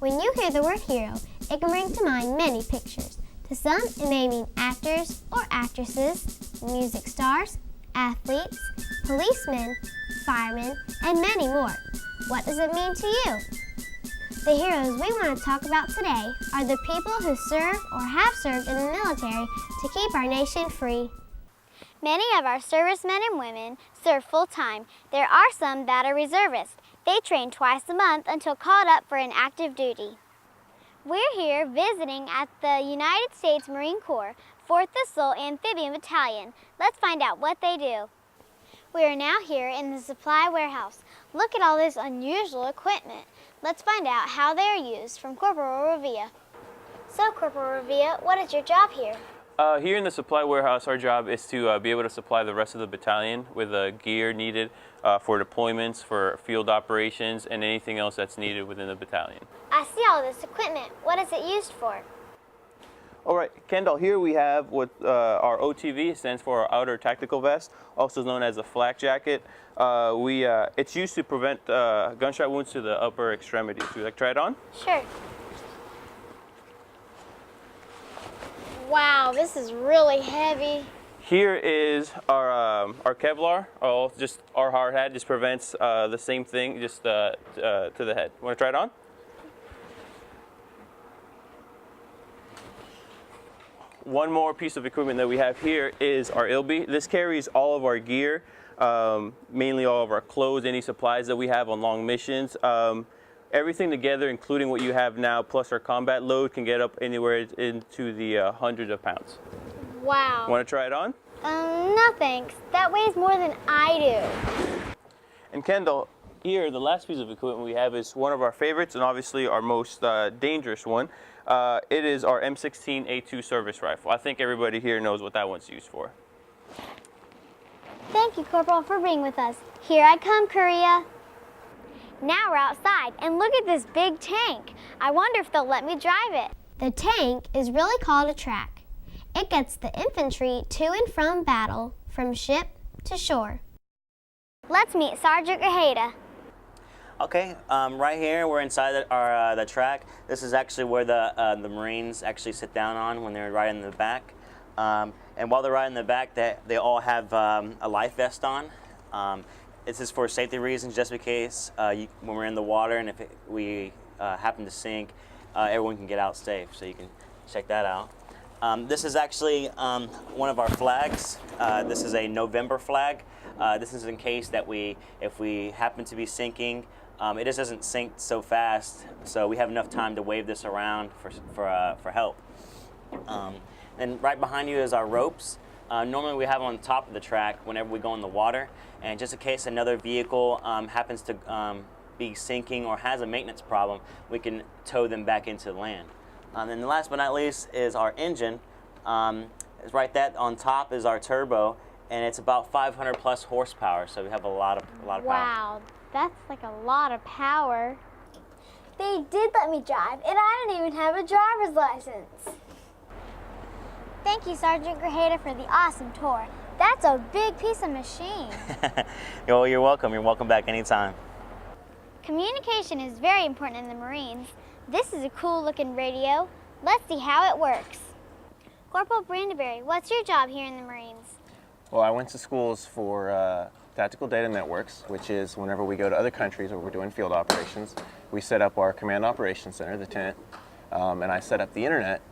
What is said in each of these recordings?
When you hear the word hero, it can bring to mind many pictures. To some, it may mean actors or actresses, music stars, athletes, policemen, firemen, and many more. What does it mean to you? The heroes we want to talk about today are the people who serve or have served in the military to keep our nation free. Many of our servicemen and women serve full-time. There are some that are reservists. They train twice a month until called up for an active duty. We're here visiting at the United States Marine Corps 4th Thistle Amphibian Battalion. Let's find out what they do. We are now here in the supply warehouse. Look at all this unusual equipment. Let's find out how they are used from Corporal Revilla. So, Corporal Revilla, what is your job here? Here in the supply warehouse, our job is to be able to supply the rest of the battalion with gear needed for deployments, for field operations, and anything else that's needed within the battalion. I see all this equipment. What is it used for? All right, Kendall, here we have what our OTV stands for our Outer Tactical Vest, also known as a flak jacket. It's used to prevent gunshot wounds to the upper extremities. Would you like to try it on? Sure. Wow, this is really heavy. Here is our Kevlar, just our hard hat, just prevents the same thing, just to the head. Want to try it on? One more piece of equipment that we have here is our ILB. This carries all of our gear, mainly all of our clothes, any supplies that we have on long missions. Everything together, including what you have now, plus our combat load, can get up anywhere into the hundreds of pounds. Wow. Want to try it on? No thanks. That weighs more than I do. And Kendall, here, the last piece of equipment we have is one of our favorites and obviously our most dangerous one. It is our M16A2 service rifle. I think everybody here knows what that one's used for. Thank you, Corporal, for being with us. Here I come, Korea. Now we're outside, and look at this big tank. I wonder if they'll let me drive it. The tank is really called a track. It gets the infantry to and from battle, from ship to shore. Let's meet Sergeant Grajeda. Okay, right here we're inside the track. This is actually where the Marines actually sit down on when they're riding in the back. And while they're riding in the back, they all have a life vest on. This is for safety reasons, just in case when we're in the water and if we happen to sink, everyone can get out safe. So you can check that out. This is actually one of our flags. This is a November flag. This is in case that if we happen to be sinking, it just doesn't sink so fast, so we have enough time to wave this around for help. And right behind you is our ropes. Normally we have on top of the track whenever we go in the water, and just in case another vehicle happens to be sinking or has a maintenance problem, we can tow them back into land. And last but not least is our engine. It's right that on top is our turbo, and it's about 500 plus horsepower, so we have a lot of power. Wow, that's like a lot of power. They did let me drive, and I don't even have a driver's license. Thank you, Sergeant Grajeda, for the awesome tour. That's a big piece of machine. Well, you're welcome. You're welcome back anytime. Communication is very important in the Marines. This is a cool-looking radio. Let's see how it works. Corporal Brandenberry, what's your job here in the Marines? Well, I went to schools for Tactical Data Networks, which is whenever we go to other countries where we're doing field operations, we set up our Command Operations Center, the tent, and I set up the internet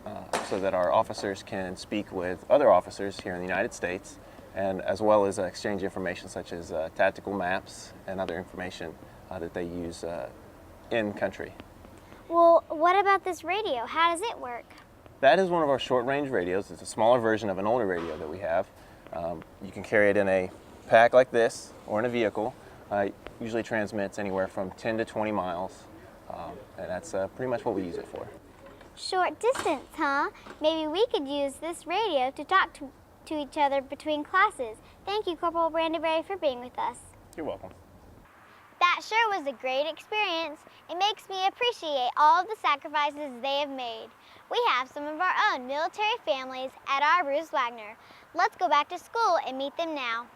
so that our officers can speak with other officers here in the United States, and as well as exchange information such as tactical maps and other information that they use in country. Well, what about this radio? How does it work? That is one of our short-range radios. It's a smaller version of an older radio that we have. You can carry it in a pack like this or in a vehicle. Usually transmits anywhere from 10 to 20 miles, and that's pretty much what we use it for. Short distance, huh? Maybe we could use this radio to talk to each other between classes. Thank you, Corporal Brandenberry, for being with us. You're welcome. That sure was a great experience. It makes me appreciate all of the sacrifices they have made. We have some of our own military families at our Bruce Wagner. Let's go back to school and meet them now.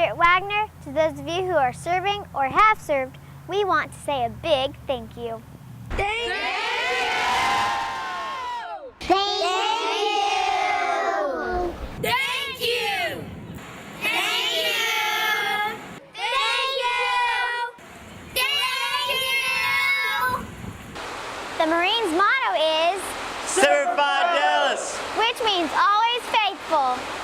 Here at Wagner, to those of you who are serving or have served, we want to say a big thank you. Thank you! Thank you! Thank you! Thank you! Thank you! Thank you! The Marines' motto is, Semper Fidelis! which means always faithful.